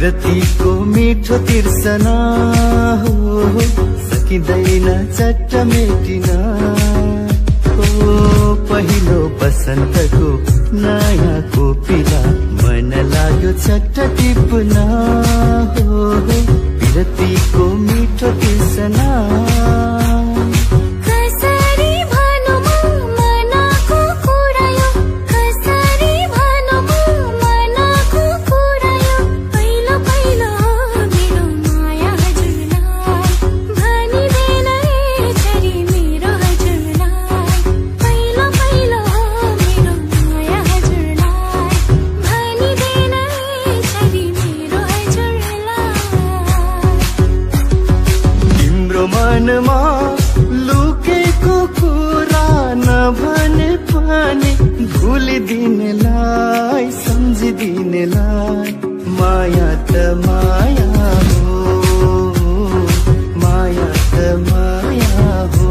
विरतीको मिठो तिर्सना हो सकिँदैन चट्ट मेटिन हो। पहिलो बसन्तको नयाँ कोपिला मन लाग्यो चट्ट टिप्न हो विरतीको मिठो तिर्सना। मनमा लुकेको कुरा नभने पनि भुलिदिनेलाई सम्झिदिनेलाई माया त माया हो, माया त माया हो।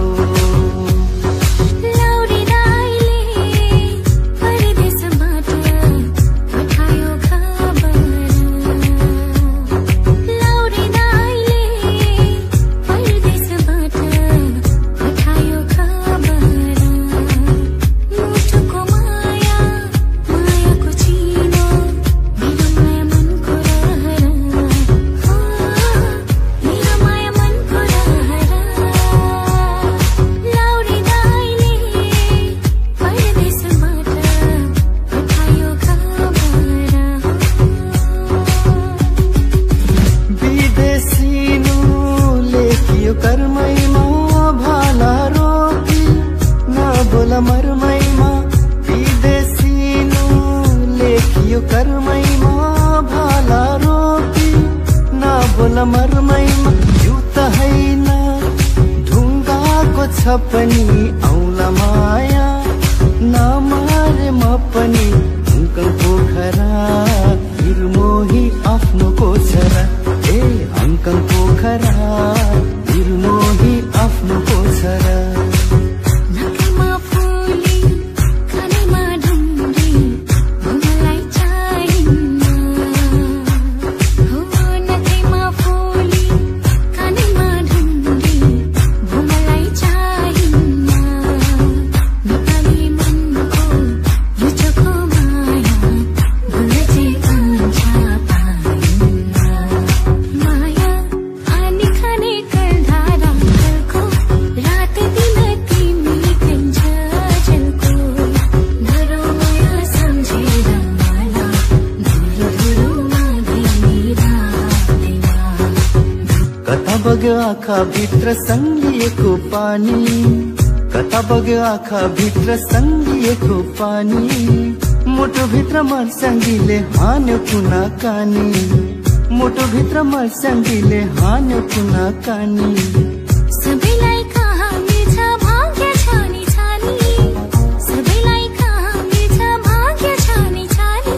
कर्मैमा भाला रोकी नबोला मर्मैमा विदेशिनु लेखियो कर्मैमा भाला रोकी नबोला मर्मैमा यो त हैन ढुङ्गाको छ पनि औला माया नमारे म पनि अङ्कल पोखरा निर्मोही आफ्नो कोछरा ए अङ्कल पोखरा निर्मोही आफ्नो कोछरा। नखैमा फुली खानेमा ढुङ्गी मलाई चाहिन्न हो। नखैमा फुली खानेमा ढुङ्गी मलाई चाहिन्न। नेपाली मनको यो चोखो माया भुल्न चाहिँ कान्छ पाइन्न। माया अनि खाने कता बग्यो आँखा भित्र सङ्गिएको पानी, कता बग्यो आँखा भित्र सङ्गिएको पानी, मुटु भित्र मर्स्याङ्गीले हान्यो कुना कानी, मुटु भित्र मर्स्याङ्गीले हान्यो कुना कानी। सबैलाई कहानी छ भाग्य छानी छानी, सबैलाई कहानी छ भाग्य छानी छानी।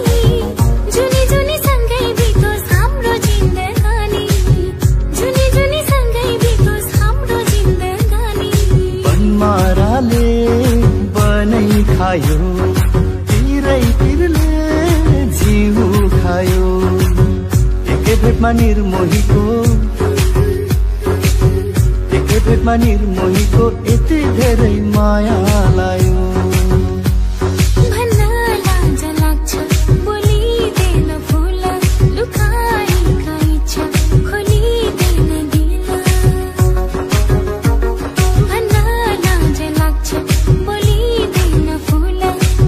जुनी जुनी सँगै बितोस् हाम्रो जिन्दगानी, जुनी जुनी सँगै बितोस् हाम्रो जिन्दगानी। बनमाराले बनै खायो तिरै तिरले जिउ खायो एकै भेटमा निर्मोहीको, एकै भेटमा निर्मोहीको यति धेरै माया लायो। भन्न लाज लाग्छ बोलिदेन फुल लुकाएका इच्छा खोलिदेन दिल। भन्न लाज लाग्छ बोलिदेन फुल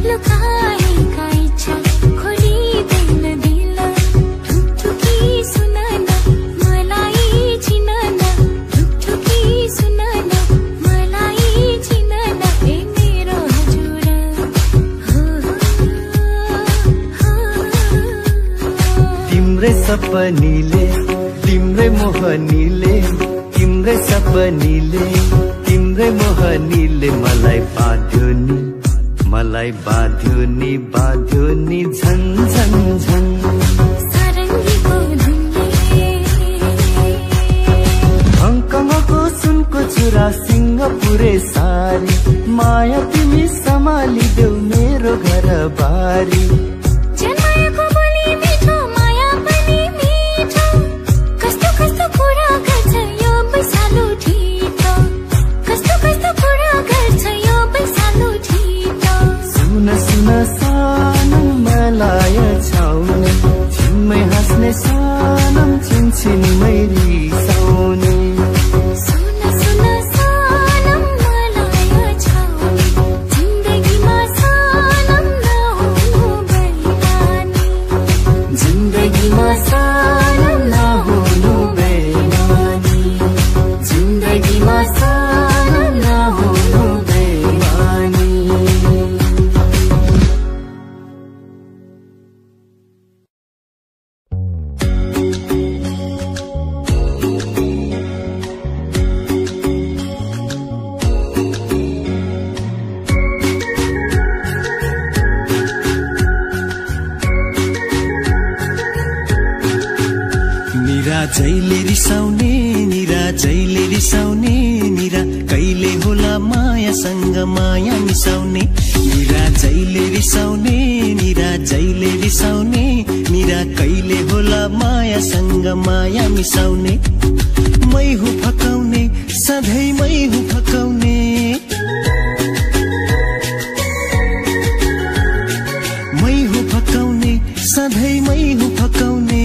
लुकाएका इच्छा खोलिदेन दिल। ठुकठुकी सुन न मलाई चिन न, ठुकठुकी सुन न मलाई चिन न ए मेरो हजुर हो, हो। तिम्रै सपनीले तिम्रै मोहनीले, तिम्रै सपनीले तिम्रै मोहनीले मलाई बाँध्यो नि, मलाई बाँध्यो नि, बाँध्यो नि झन झन झन। सारङ्गीको धुनले हङकङको सुनको चुरा सिङ्गापुरे सारी, माया तिमी सम्हालिदेऊ मेरो घर बारी। जन्माएको बोली मिठो माया पनि मिठो जैले रिसाउने निरा जैले रिसाउने निरा कहिले होला मायासँग माया मिसाउने निरा जैले रिसाउने निरा जैले रिसाउने निरा कहिले होला मायासँग माया मिसाउने मै हुँ फकाउने सधैँ मै हुँ फकाउने मै हुँ फकाउने सधैँ मै हुँ फकाउने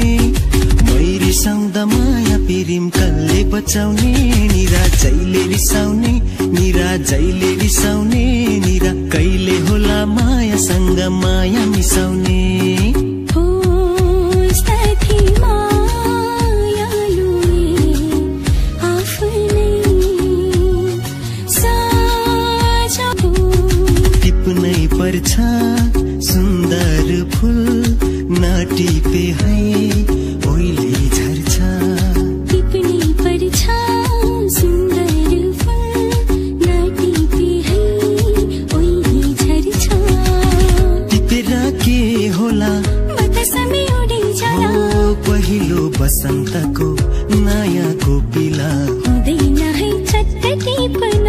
मै रिसाउँदा माया पिरिम कसले बचाउने निरा जैले रिसाउने निरा जैले रिसाउने निरा कहिले होला मायासँग माया मिसाउने पर्छ सुन्दर फूल नटिपे है ओइले झर्छ टिप्नै पर्छ सुन्दर फूल नटिपे है ओइले झर्छ टिपेर के होला बतासमै उडै जाला पहिलो बसन्तको नयाँ कोपिला हुँदैन है चट्ट टिप्न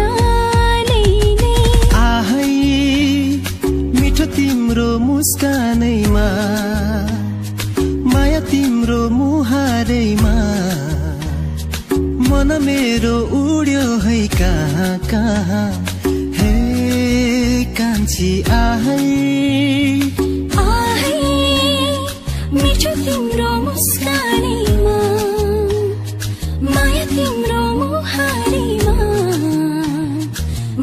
तिम्रो मुस्कानैमा माया तिम्रो मुहारैमा मन मेरो उड्यो है कहाँ कहाँ हे कान्छी आहै आहै मिठो तिम्रो मुस्कानैमा माया तिम्रो मुहारैमा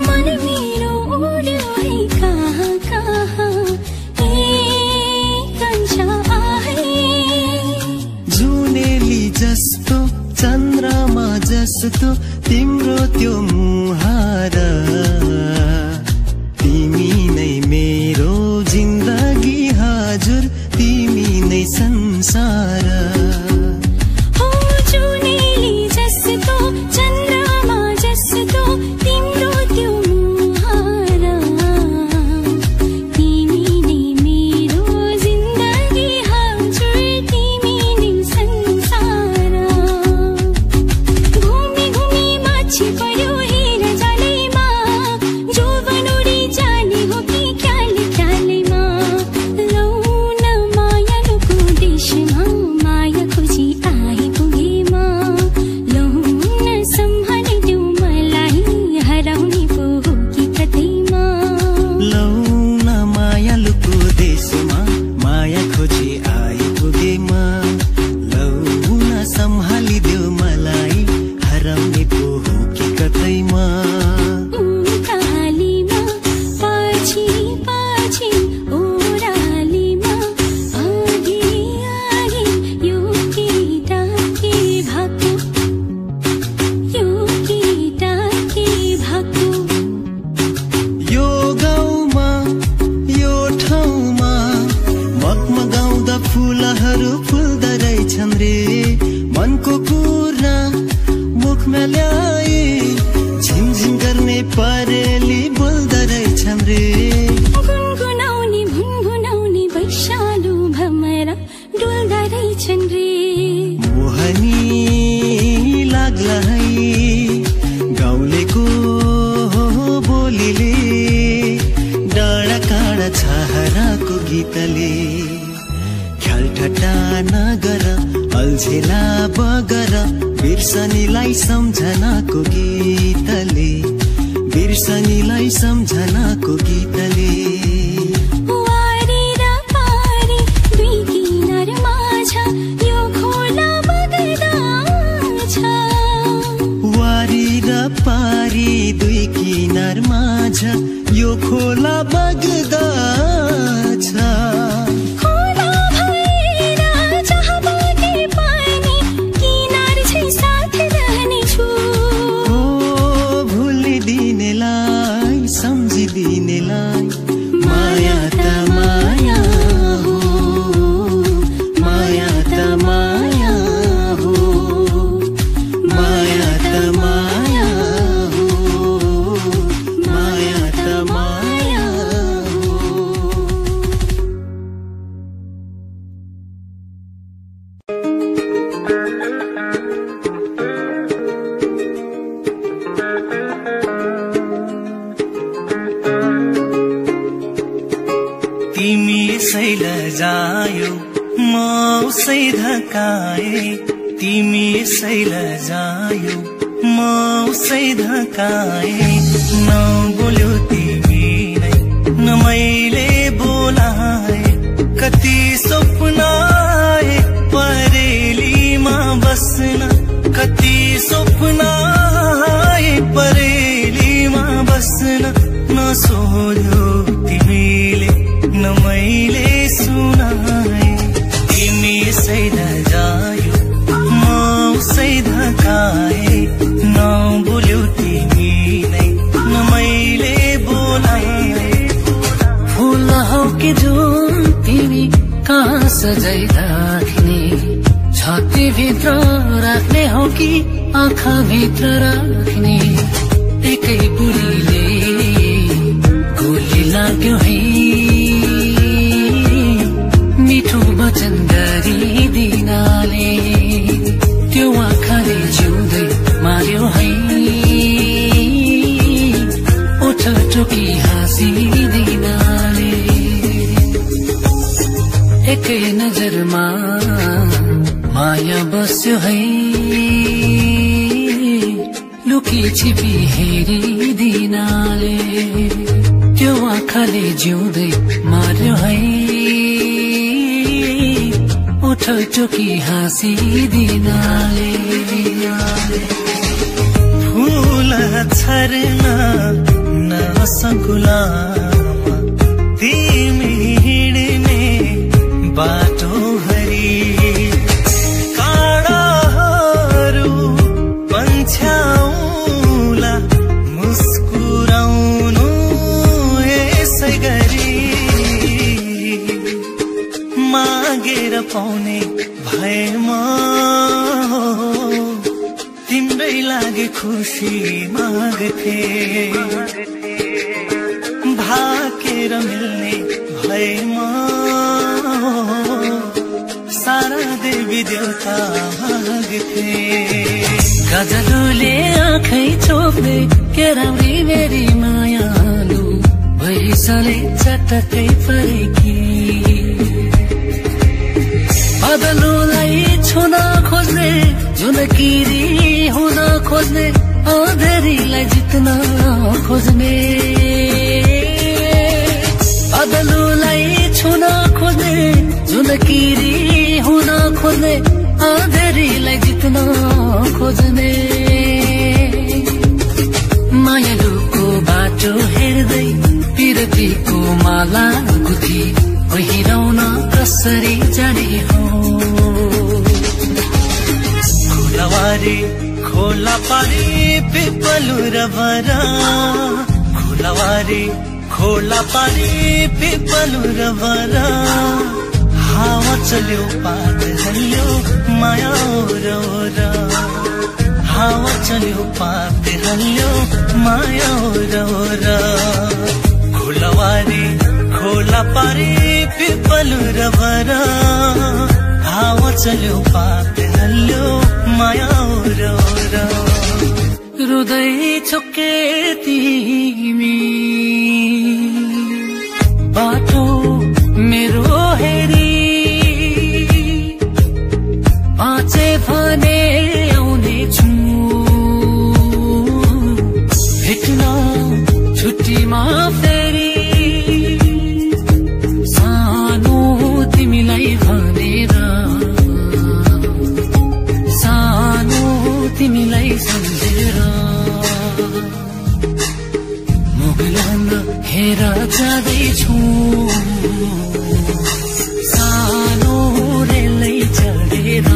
मन मेरो उड्यो है कहाँ कहाँ जस्तो चन्द्रमा जस्तो तिम्रो त्यो मुहार तिमी नै मेरो जिन्दगी हजुर तिमी नै संसार हो जुनेली जस्तो चन्द्रमा जस्तो तिम्रो त्यो मुहार तिमी नै मेरो जिन्दगी हजुर तिमी नै संसार घुमी घुमी माछी पर्यो हेर जालैमा जोवन उडी जाने हो कि क्याले क्यालेमा लौ न मायालुको देशमा माया खोजी आइपुगेमा लौ न सम्हालिदेऊ मलाई हराउने पो हो कि कतैमा लौ न मायालुको देशमा माया खोजी आइपुगेमा लौ न सम्हालिदेऊ मलाई हराउने पो हो कि कतैमा उकालीमा पछि पछि ओह्रालीमा अघि अघि यो केटा के भएको यो केटा के भएको यो गाउँमा यो ठाउँमा मगमगाउँदा फुलहरू फुल्दा रहेछन् रे मनको कुरा मुखमा ल्याए झिमझिम गर्ने परेली बोल्दा रहेछन् रे गुनगुनाउने भुनभुनाउने वैशालु भमरा डुल्दा रहेछन् रे मोहनी लाग्ला है गाउँलेको बोलीले डाँडा काँडा छहराको गीतले ख्याल ठट्टा नगर अल्झेला बगर बिर्सनीलाई सम्झनाको गीतले बिर्सनीलाई सम्झनाको गीतले वारी र पारी दुई किनार माझ यो खोला बग्दा छ वारी र पारी दुई किनार माझ यो खोला बग्दा छ खोला भएर जहाँ बगे पनि किनार छै साथ रहनेछु ओ भुलिदिनेलाई सम्झिदिनेलाई माया त माया हो माया त माया हो माया त माया हो माया त माया हो लजायौ म उसै धकाए तिमी यसै लजायौ म उसै धकाए नबोल्यौ तिमी नै न मैले बोलाए कति स्वप्न आए परेलीमा बस्न कति स्वप्न आए परेलीमा बस्न नसोध्यो तिमीले न मैले सुनाए तिमी यसै लजायौ म उसै धकाए नबोल्यौ तिमी नै न मैले बोलाए फूल हौ कि जुन तिमी कहाँ सजाइ राख्ने छाती भित्र राख्ने हौ कि आँखा भित्र राख्ने एकै बुढीले गोली लाग्यो है मिठो वचन गरिदिनाले त्यो आँखाले जिउँदै मार्यो है ओठ टोकी हाँसिदिनाले एकै नजरमा माया बस्यो है लुकी छिपी हेरिदिनाले त्यो आँखाले जिउँदै मार्यो है ओठ टोकी हाँसिदिनाले फूल छर्न नसकुलामा तिमी हिँड्ने बाटो हरि काँडाहरू पन्छ्याउला मुस्कुराउनु यसै गरी मागेर पाउने भएमा तिम्रै लागि खुसी माग्थे भाकेर मिल्ने भएमा सारा देवी देवता माग्थे गजलुले आँखै छोप्ने के राम्री मेरी मायालु भैसले चटक्कै परेकी बादलुलाई छुन खोज्ने जुनकिरी हुन खोज्ने अँधेरीलाई जित्न खोज्ने बादलुलाई छुन खोज्ने जुनकिरी हुन खोज्ने अँधेरीलाई जित्न खोज्ने मायालुको बाटो हेर्दै पिरतीको माला गुथी पहिराउन कसरी जाने हो खोलावारी खोला पारी पिपलु र भरा खोलावारी खोला पारी पिपलु र भरा हावा चल्यो पात हल्यो माया ओर हावा चल्यो पात हल्यो माया ओर खोलावारी खोला पारी पिपलु र भरा हावा चल्यो पात हल्यो माया ओर हृदय छुके तिमी बाटो मेरो हेरी बाँचे भने आउने छु भेट्न छुट्टीमा फेरि सानो तिमीलाई भनेर सानो तिमीलाई सम्झेर मुगलन हेर जाँदैछु सानो रेलै चढेर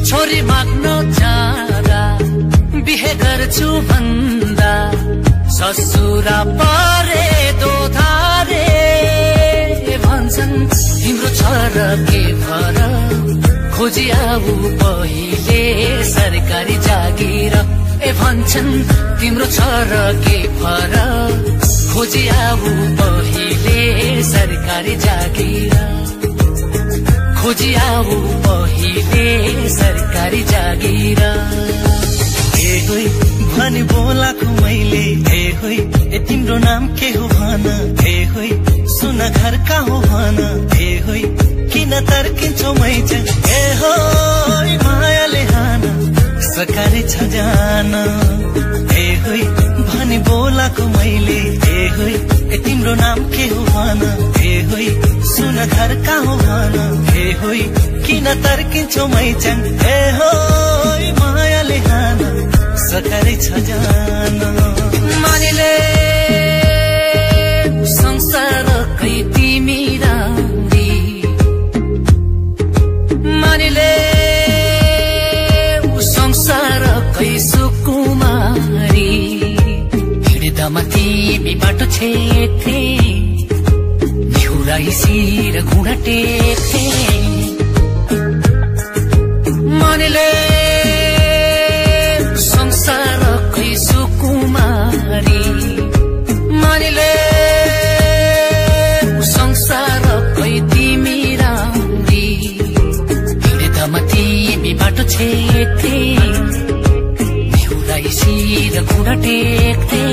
छोरी माग्न जाँदा बिहे गर्छु भन्दा ससुरा परे दोधारे भन्छन् तिम्रो छ र के भर खोजी आऊ पहिले सरकारी जागिर ए भन्छन् तिम्रो छ र के भर खोजी आऊ पहिले सरकारी जागिर खोजी आऊ पहिले सरकारी जागिर के होई भनी बोलाको मैले हे होई ए तिम्रो नाम के हो भन हे होई सुन घर का हो भन हे होई किन तर्किन्छौ मैचा हे होई मायाले हान सकारे छ जान हे होई भनी बोलाको मैले हे होई ए तिम्रो नाम के हो भन हे होई सुन घर का हो भन हे होई किन तर्किन्छौ मैचाङ हे होई मायाले हान सकारे छ जान मानिले संसारकै तिमी राम्री मानिले संसारकै सुकुमारी हिँड्दामा तिमी बाटो छेक्थे निहुराइसी र घुँडा टेक्थे मानिले संसारकै सुकुमारी मानिले संसारकै तिमी राम्री हिँड्दामा तिमी बाटो छेक्थे निहुराइसी र घुँडा टेक्थे